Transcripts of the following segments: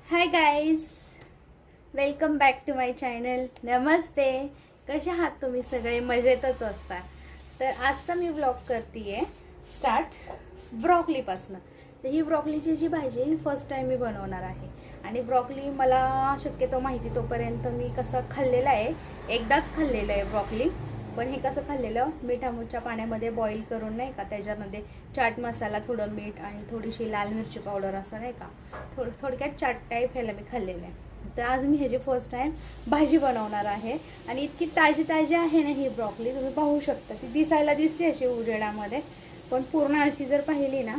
High guys, welcome back to my channel. नमस्ते. कसे आहात तुम्ही सगळे? मजेतच असता. तर आजचा मी व्लॉग करते स्टार्ट ब्रॉकलीपासनं. तर ही ब्रॉकलीची जी भाजी फर्स्ट टाईम मी बनवणार आहे. आणि ब्रॉकली मला शक्यतो माहिती तोपर्यंत मी कसं खाल्लेलं आहे, एकदाच खाल्लेलं आहे ब्रॉकली. पण हे कसं खाल्लेलं, मिठाच्या पाण्यामध्ये बॉईल करून नाही का, त्याच्यामध्ये चाट मसाला, थोडं मीठ आणि थोडीशी लाल मिरची पावडर असं नाही का, थोडक्यात चाट टाईप ह्याला मी खाल्लेलं आहे. तर आज मी ह्याची फर्स्ट टाईम भाजी बनवणार आहे. आणि इतकी ताजी ताजी आहे ना ही ब्रॉकली, तुम्ही पाहू शकता. ती दिसायला दिसते अशी उजेडामध्ये, पण पूर्ण अशी जर पाहिली ना,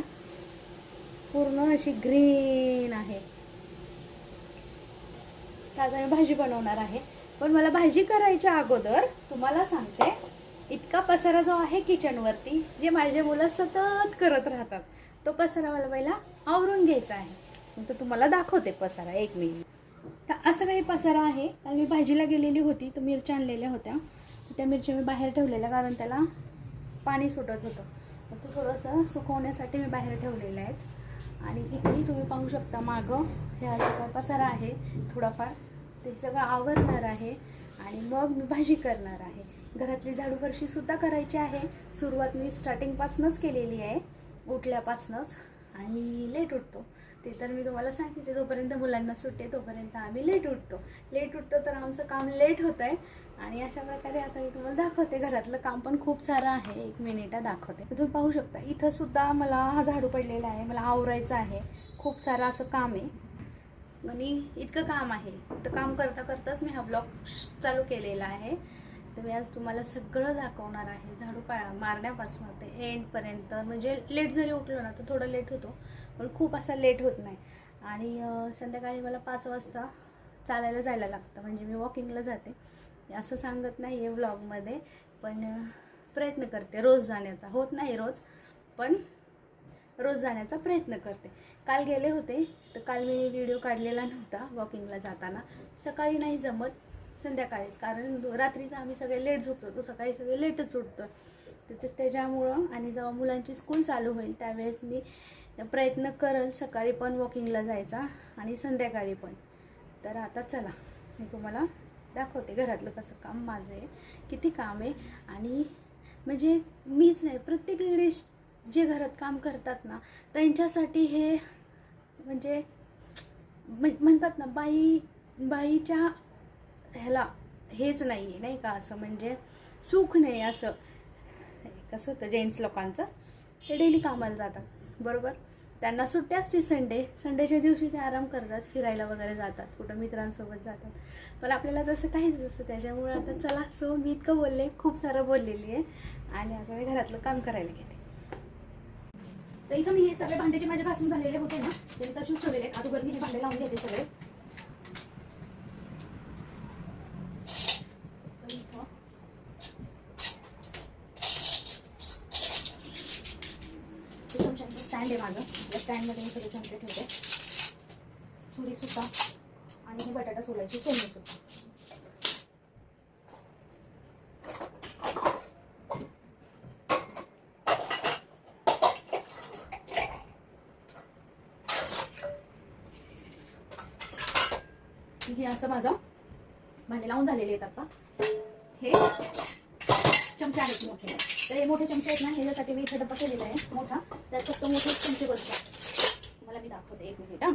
पूर्ण अशी ग्रीन आहे. तर आज मी भाजी बनवणार आहे. पण मला भाजी करायच्या अगोदर तुम्हाला सांगते, इतका पसारा जो आहे किचनवरती, जे माझे मुलं सतत करत राहतात, तो पसारा मला पहिला आवरून घ्यायचा आहे. तर तुम्हाला दाखवते पसारा, एक मिनिट. तर असं काही पसारा आहे. कारण मी भाजीला गेलेली होती, तर मिरच्या आणलेल्या होत्या. त्या मिरच्या मी बाहेर ठेवलेल्या, कारण त्याला पाणी सुटत होतं. तर ते थोडंसं सुकवण्यासाठी मी बाहेर ठेवलेलं आहेत. आणि इथेही तुम्ही पाहू शकता, मागं हे असं काय पसारा आहे थोडाफार, ते सगळं आवरणार आहे. आणि मग मी भाजी करणार आहे. घरातली झाडू फरशीसुद्धा करायची आहे. सुरुवात मी स्टार्टिंगपासूनच केलेली आहे, उठल्यापासूनच. आणि लेट उठतो ते तर मी तुम्हाला सांगितले, जोपर्यंत मुलांना सुट्टे तोपर्यंत आम्ही लेट उठतो तर आमचं काम लेट होतं आहे. आणि अशा प्रकारे आता मी तुम्हाला दाखवते. घरातलं काम पण खूप सारं आहे, एक मिनिटात दाखवते. तुम्ही पाहू शकता, इथंसुद्धा मला हा झाडू पडलेला आहे, मला आवरायचं आहे. खूप सारं असं काम आहे आणि इतकं काम आहे. तर काम करता करताच मी हा ब्लॉग चालू केलेला आहे. तर मी आज तुम्हाला सगळं दाखवणार आहे, झाडू मारण्यापासून ते एंडपर्यंत. म्हणजे लेट जरी उठलो ना, तर थोडं लेट होतो, पण खूप असा लेट होत नाही. आणि संध्याकाळी मला 5 वाजता चालायला जायला लागतं, म्हणजे मी वॉकिंगला जाते. असं सांगत नाही आहे व्लॉगमध्ये, पण प्रयत्न करते रोज जाण्याचा. होत नाही रोज, पण रोज जाण्याचा प्रयत्न करते. काल गेले होते, तर काल मी व्हिडिओ काढलेला नव्हता वॉकिंगला जाताना. सकाळी नाही जमत, संध्याकाळीच, कारण रात्रीचं आम्ही सगळे लेट झोपतो, तो सकाळी सगळे लेटच उठतो. तर त्याच्यामुळं, आणि जेव्हा मुलांची स्कूल चालू होईल त्यावेळेस मी प्रयत्न करेल सकाळी पण वॉकिंगला जायचा आणि संध्याकाळी पण. तर आता चला, मी तुम्हाला दाखवते घरातलं कसं काम माझं आहे, किती काम आहे. आणि म्हणजे मीच नाही, प्रत्येक लेडीज जे घरात काम करतात ना, त्यांच्यासाठी हे म्हणजे म्हणतात ना, बाईच्या ह्याला हेच नाही आहे, नाही का, असं म्हणजे सुख नाही. असं कसं होतं जेंट्स लोकांचं, ते डेली कामाला जातात बरोबर, त्यांना सुट्टी असते संडेच्या दिवशी ते आराम करतात, फिरायला वगैरे जातात, कुठं मित्रांसोबत जातात. पण आपल्याला तसं काहीच नसतं. त्याच्यामुळे आता चला, सो मी इतकं बोलले, खूप सारं बोललेली आहे. आणि आता मी घरातलं काम करायला घेते. तर इथं मी हे सगळे भांडे जे माझे घासून झालेले होते ना, ते तशीच ठेवलेले आहेत. अगोदर मी हे भांडे लावून घेते सगळे. चमच्यांचं स्टँड आहे माझं, या स्टँडमध्ये मी सगळे चमचे ठेवते. सुरीसुद्धा, आणि ही बटाटा सोलायची सोलणीसुद्धा. हे असं माझं भांडे लावून झालेले आहेत. आता हे चमचे आहेत मोठे, तर हे मोठे चमचे आहेत ना, ह्याच्यासाठी मी इथे डब्बा केलेला आहे मोठा, त्यात फक्त मोठे चमचे बसतात. तुम्हाला मी दाखवते, एक मिनिट. हां,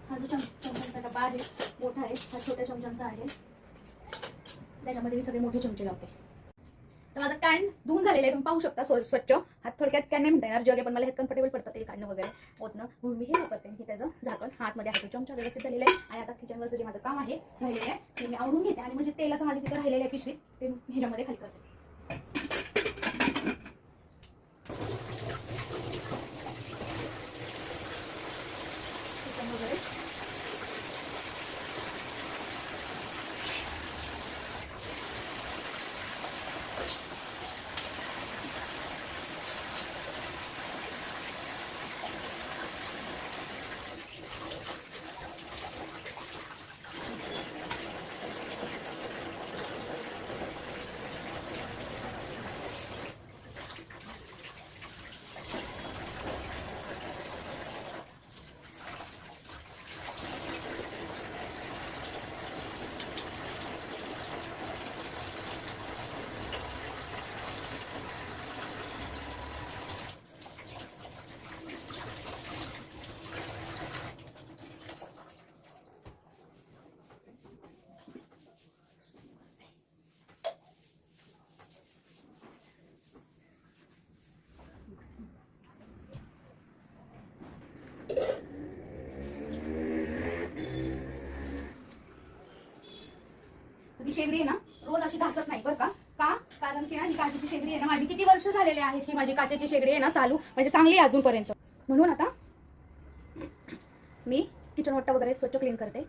हा जो चमच्यांचा डब्बा आहे मोठा आहे, हा छोट्या चमच्यांचा आहे, त्याच्यामध्ये मी सगळे मोठे चमचे लावते. तर माझं कॅन धुवून झालेलं आहे, तुम्ही पाहू शकता, स्वच्छ. हात थोडक्यात कॅन नाही म्हणता येणार, जग आहे, पण मला हे कम्फर्टेबल पडतं ते काढणं वगैरे होत ना, म्हणून मी हे वापरते. हे त्याचं झाकण हातमध्ये आहे, चमचा व्यवस्थित झालेलं आहे. आणि आता किचनवरचं जे माझं काम आहे राहिलेलं आहे, ते मी आवरून घेते. आणि म्हणजे तेलाचं माझं तिथं राहिलेलं आहे पिशवीत, ते ह्याच्यामध्ये खाली करते. वगैरे शेगडी आहे ना रोज अशी घासत नाही बरं का. का कारण की ही काचेची शेगडी आहे ना माझी किती वर्ष झालेली आहेत. ही माझी काचेची शेगडी आहे ना चालू म्हणजे चांगली आहे अजूनपर्यंत. म्हणून आता मी किचन वट्टा वगैरे स्वच्छ क्लीन करते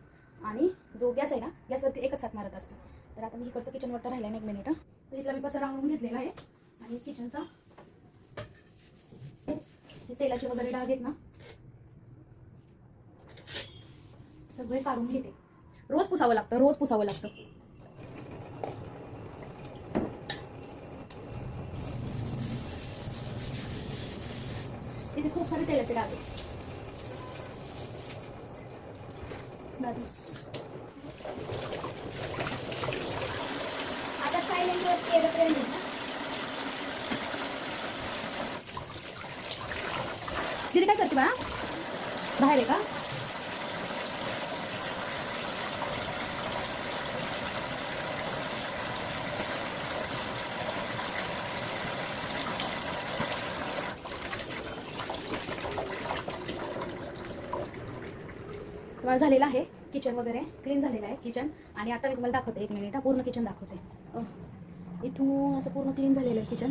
आणि जो गॅस आहे ना गॅसवरती एकच हात मारत असते. तर आता मी इकडचं किचन वट्टा राहिला ना 1 मिनिट. तर इथला मी पसारा आणून घेतलेला आहे आणि किचनचा तेलाचे वगैरे डाग आहेत ना सगळे काढून घेते. रोज पुसावं लागतं, रोज पुसावं लागतं. तिथे खूप सारे तेलाचे डाग आहेत. आता सायलेंट वर केलं ट्रेंड आहे ना. तिथे काय करते बा बाहेर आहे का. झालेलं आहे किचन वगैरे क्लीन झालेलं आहे किचन. आणि आता मी तुम्हाला दाखवते 1 मिनिट पूर्ण किचन दाखवते. इथून असं पूर्ण क्लीन झालेलं आहे किचन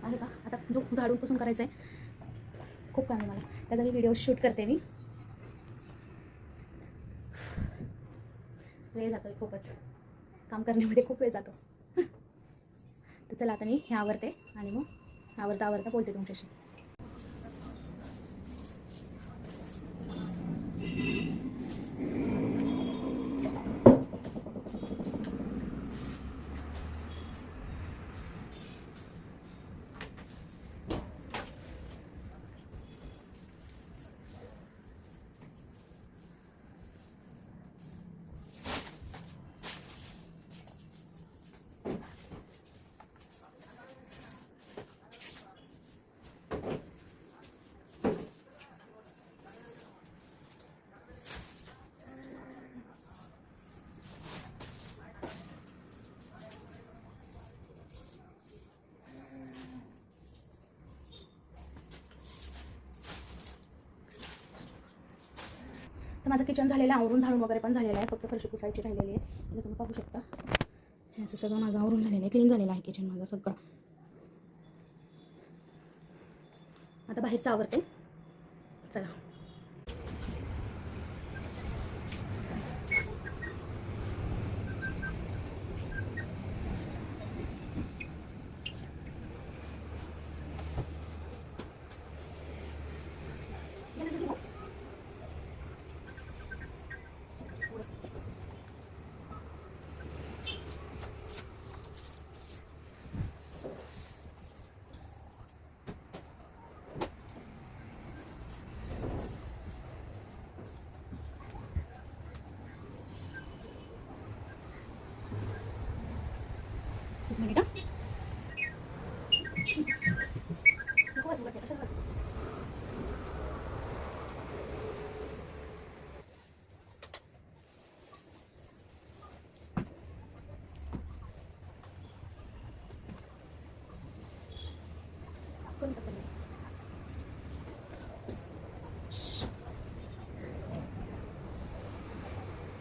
आहे का. आता जो झाडून पुसून करायचं आहे खूप काम आहे मला त्याचा मी व्हिडिओ शूट करते. मी वेळ जातो खूपच काम करण्यामध्ये खूप वेळ जातो. तर चला आता मी हे आवरते आणि मग आवरता बोलते तुमच्याशी. तर माझं किचन झालेलं आवरून झाडून वगैरे पण झालेलं आहे. फक्त फरशी पुसायची राहिलेली आहे. इथे तुम्ही पाहू शकता ह्याचं सगळं माझं आवरून झालेलं आहे. क्लीन झालेलं आहे किचन माझं सगळं. आता बाहेरचं आवरते चला.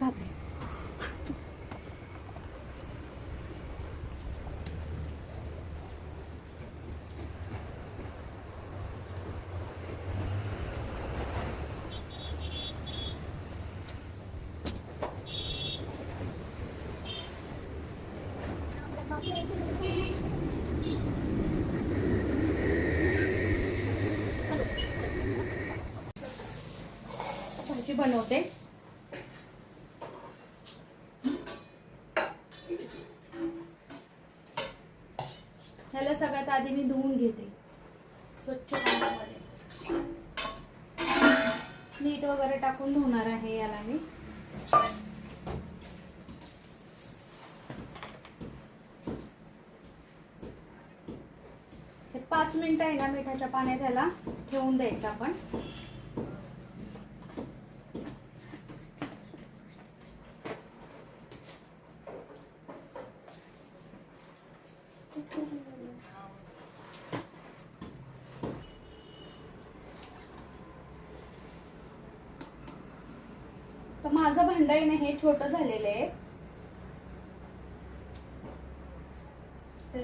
बापरे. भाजी बनवते. ह्याला सगळ्यात आधी मी धुवून घेते स्वच्छ पाण्यामध्ये. मीठ वगैरे टाकून धुणार आहे याला मी. 5 मिनिटं आहे ना मिठाच्या पाण्यात ह्याला ठेवून द्यायचं आपण. तर माझं भांडं आहे ना हे छोटं झालेलं आहे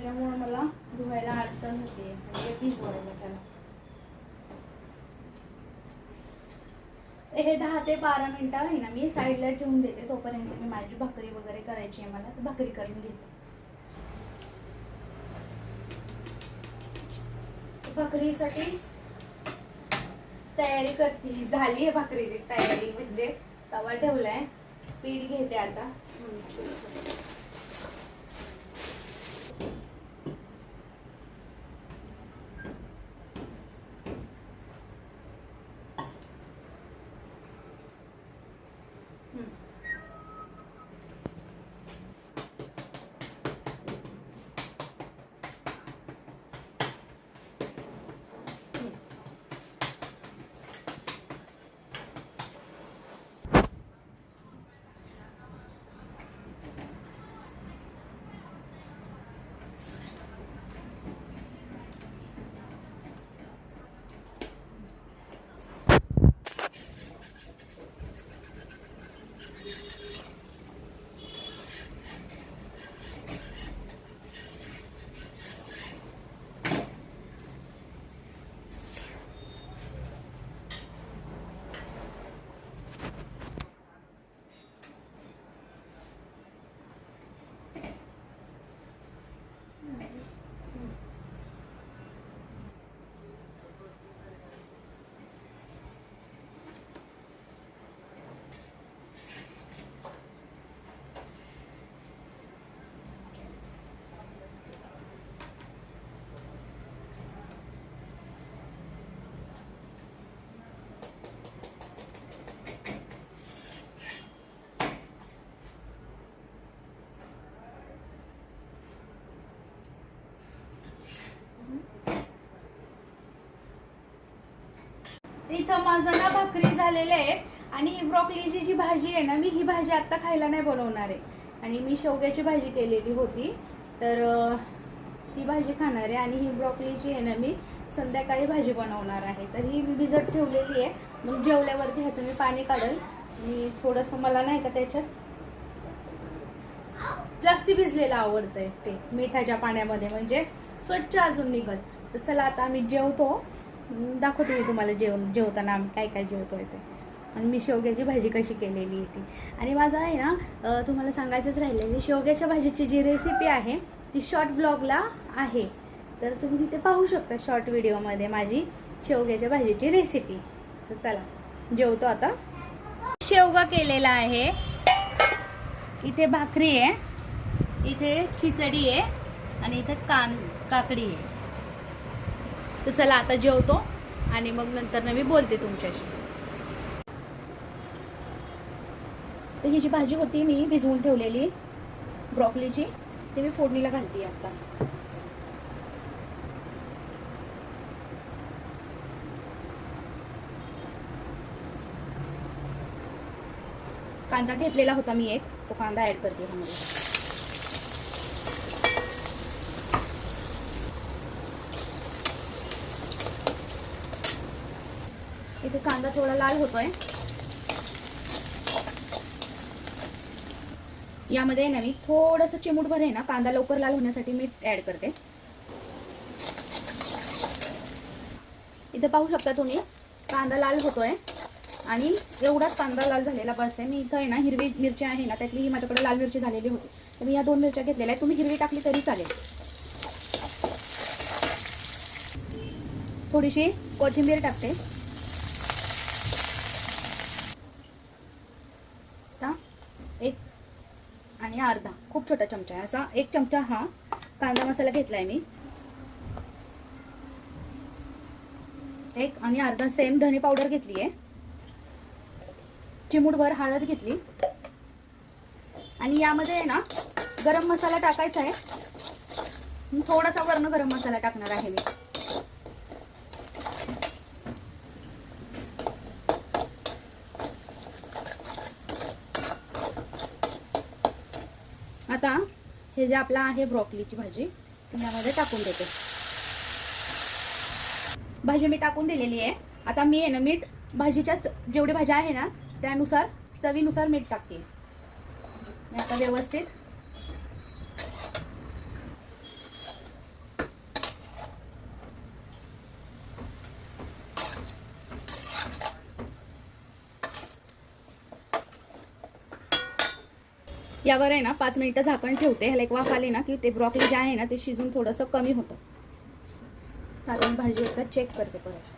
त्याच्यामुळे मला धुवायला अडचण होते म्हणजे भिजवायला त्याला. हे 10 ते 12 मिनिटं आहे ना मी साईडला ठेवून देते. तोपर्यंत मी माझी भाकरी वगैरे करायची आहे मला, तर भाकरी करून घेते. भाकरीसाठी तयारी करते. झाली आहे भाकरीची तयारी, म्हणजे तवा ठेवलाय, पीठ घेते आता. इथं माझं ना भाकरी झालेल्या आहेत आणि ही ब्रॉकलीची जी भाजी आहे ना, मी ही भाजी आता खायला नाही बनवणार आहे. आणि मी शेवग्याची भाजी केलेली होती, तर ती भाजी खाणार आहे. आणि ही ब्रॉकलीची आहे ना, मी संध्याकाळी भाजी बनवणार आहे. तर ही मी भिजत ठेवलेली आहे. मग जेवल्यावरती ह्याचं मी पाणी काढेल. आणि थोडंसं मला नाही का त्याच्यात जास्ती भिजलेलं आवडतंय ते मिठाच्या पाण्यामध्ये, म्हणजे स्वच्छ अजून निघल. तर चला आता आम्ही जेवतो, दाखवते मी तुम्हाला जेवताना आम्ही काय काय जेवतोय ते. आणि मी शेवग्याची भाजी कशी केलेली आहे ती. आणि माझं आहे ना तुम्हाला सांगायचंच राहिलेलं, शेवग्याच्या भाजीची जी रेसिपी आहे ती शॉर्ट ब्लॉगला आहे, तर तुम्ही तिथे पाहू शकता शॉर्ट व्हिडिओमध्ये माझी शेवग्याच्या भाजीची रेसिपी. तर चला जेवतो आता. शेवगा केलेला आहे, इथे भाकरी आहे, इथे खिचडी आहे आणि इथे काकडी आहे. तर चला आता जेवतो आणि मग नंतर मी बोलते तुमच्याशी. तर ही जी भाजी होती मी भिजवून ठेवलेली ब्रॉकलीची, ती मी फोडणीला घालते आता. कांदा घेतलेला होता मी एक, तो कांदा ऍड करते ह्यामध्ये. इथे कांदा थोडा लाल होतोय. यामध्ये ना मी थोडंसं चिमूटभर आहे ना कांदा लवकर लाल होण्यासाठी मीठ ऍड करते. इथे पाहू शकता तुम्ही कांदा लाल होतोय आणि एवढाच कांदा लाल झालेला बस आहे. मी इथं आहे ना हिरवी मिरची आहे ना, त्यातली ही माझ्याकडे लाल मिरची झालेली होती, तर मी या 2 मिरच्या घेतलेल्या आहेत. तुम्ही हिरवी टाकली तरी चालेल. थोडीशी कोथिंबीर टाकते. एक आणि अर्धा, खूप छोटा चमचा आहे असा, 1 चमचा हा कांदा मसाला घेतलाय मी. 1 आणि अर्धा सेम धने पावडर घेतली आहे. चिमूटभर हळद घेतली. आणि यामध्ये आहे ना गरम मसाला टाकायचा आहे. थोडासा वरण गरम मसाला टाकणार आहे मी. आता हे जे आपला आहे ब्रॉकलीची भाजी ती यामध्ये टाकून देते. भाजी मी टाकून दिलेली आहे. आता मी आहे ना मीठ भाजीच्या जेवढी भाजी आहे ना त्यानुसार चवीनुसार मीठ टाकते. मी आता व्यवस्थित यावर आहे ना 5 मिनिटं झाकण ठेवते. ह्याला एक वाफ आली ना की ते ब्रॉकली जे आहे ना ते शिजून थोडंसं कमी होतं. आता मी भाजी एकदा चेक करते परत.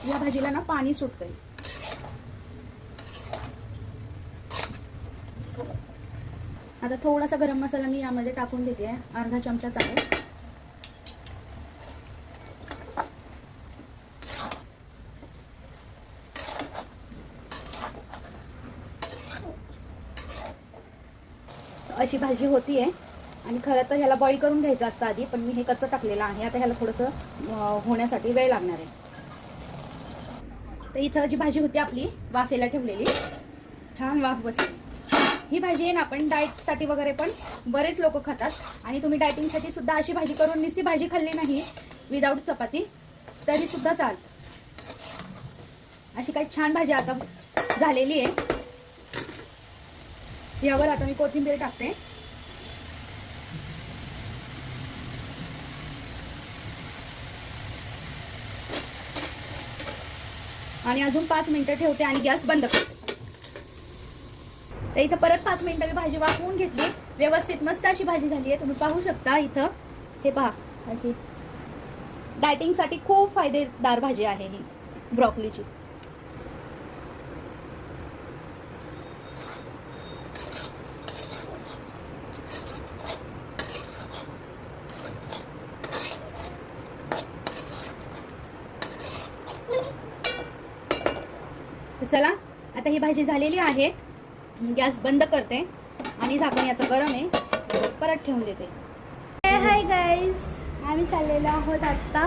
या भाजीला ना पाणी सुटतंय. आता थोडासा गरम मसाला मी यामध्ये टाकून देते, अर्धा चमचाच आहे. अशी भाजी होती आहे आणि खरं तर ह्याला बॉईल करून घ्यायचं असतं आधी, पण मी हे कच्चं टाकलेलं आहे. आता ह्याला थोडंसं होण्यासाठी वेळ लागणार आहे. तर इथं जी भाजी होती आपली वाफेला ठेवलेली, छान वाफ बसली. ही भाजी आहे ना आपण डाएटसाठी वगैरे पण बरेच लोक खातात आणि तुम्ही डाएटिंगसाठी सुद्धा अशी भाजी करून नुसती भाजी खाल्ली नाही विदाऊट चपाती तरी सुद्धा चालतं. अशी काही छान भाजी आता झालेली आहे. यावर आता मी कोथिंबीर टाकते. आणि अजून 5 मिनिटं ठेवते आणि गॅस बंद करते. तर इथं परत 5 मिनिटं मी भाजी वाफवून घेतली. व्यवस्थित मस्त अशी भाजी झाली आहे. तुम्ही पाहू शकता इथं, हे पहा, अशी डाएटिंगसाठी खूप फायदेदार भाजी आहे ही ब्रॉकलीची. तर चला आता ही भाजी झालेली आहे. गॅस बंद करते आणि झाकण याचं गरम आहे, परत ठेवून देते. हाय गाईज, आम्ही चाललेलो आहोत आत्ता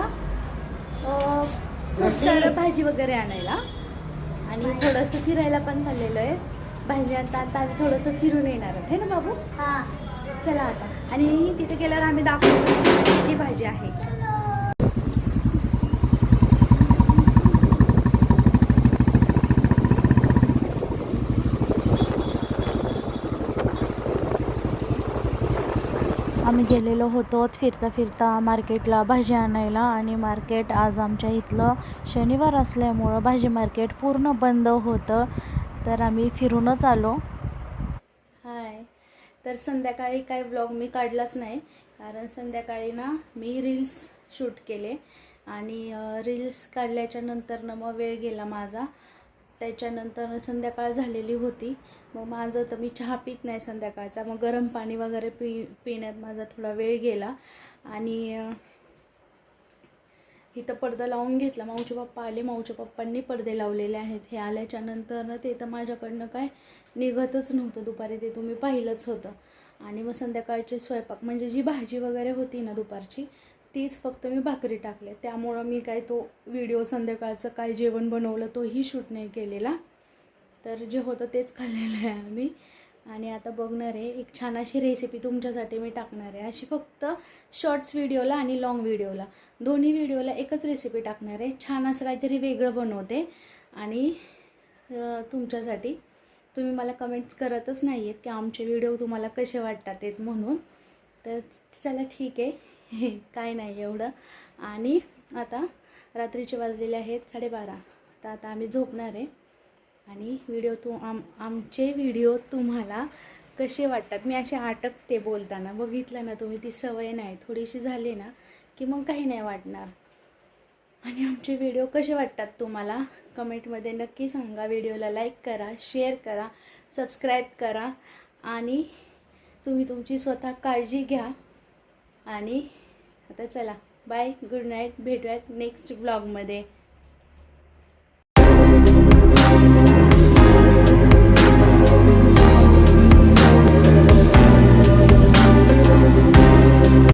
खूप सारं भाजी वगैरे आणायला आणि थोडंसं फिरायला पण चाललेलो आहे. भाजी आता आम्ही थोडंसं फिरून येणार आहोत, हे ना बाबू? हां, चला आता. आणि तिथे गेल्यावर आम्ही दाखवतो ही भाजी आहे. आम्ही गेलेलो होतो फिरता फिरता मार्केटला भाजी आणायला आणि मार्केट आज आमच्या इथलं शनिवार असल्यामुळं भाजी मार्केट पूर्ण बंद होतं. तर आम्ही फिरूनच आलो. हाय, तर संध्याकाळी काय व्लॉग मी काढलाच नाही कारण संध्याकाळी ना मी रील्स शूट केले आणि रील्स काढल्याच्या नंतर ना मग वेळ गेला माझा. त्याच्यानंतर संध्याकाळ झालेली होती. मग माझं तर मी चहा पीत नाही संध्याकाळचा, मग गरम पाणी वगैरे पिण्यात माझा थोडा वेळ गेला. आणि इथं पडदा लावून घेतला. माऊचे पप्पा आले, माऊच्या पप्पांनी पडदे लावलेले आहेत. हे आल्याच्या नंतर ना ते तर माझ्याकडनं काय निघतच नव्हतं. दुपारी ते तुम्ही पाहिलंच होतं. आणि मग संध्याकाळचे स्वयंपाक म्हणजे जी भाजी वगैरे होती ना दुपारची, तीच फक्त मी भाकरी टाकले. त्यामुळं मी काय तो व्हिडिओ संध्याकाळचं काय जेवण बनवलं तोही शूट नाही केलेला. तर जे होतं तेच खाल्लेलं आहे आम्ही. आणि आता बघणार आहे एक छान अशी रेसिपी तुमच्यासाठी मी टाकणार आहे. अशी फक्त शॉर्ट्स व्हिडिओला आणि लॉंग व्हिडिओला, दोन्ही व्हिडिओला एकच रेसिपी टाकणार आहे. छान असं काहीतरी वेगळं बनवते आणि तुमच्यासाठी. तुम्ही मला कमेंट्स करतच नाही आहेत की आमचे व्हिडिओ तुम्हाला कसे वाटतात ते म्हणून. तर चला ठीक आहे, काय नाही एवढं. आणि आता रात्रीचे वाजलेले आहेत 12:30. तर आता आम्ही झोपणार आहे. आणि आमचे व्हिडिओ तुम्हाला कसे वाटतात, मी असे आटकते बोलताना, बघितलं ना तुम्ही, ती सवय नाही, थोडीशी झाली ना की मग काही नाही वाटणार. आणि आमचे व्हिडिओ कसे वाटतात तुम्हाला कमेंटमध्ये नक्की सांगा. व्हिडिओला लाईक करा, शेअर करा, सबस्क्राईब करा. आणि तुम्ही तुमची स्वतः काळजी घ्या. आणि आता चला बाय, गुड नाईट, भेटूयात नेक्स्ट ब्लॉगमध्ये.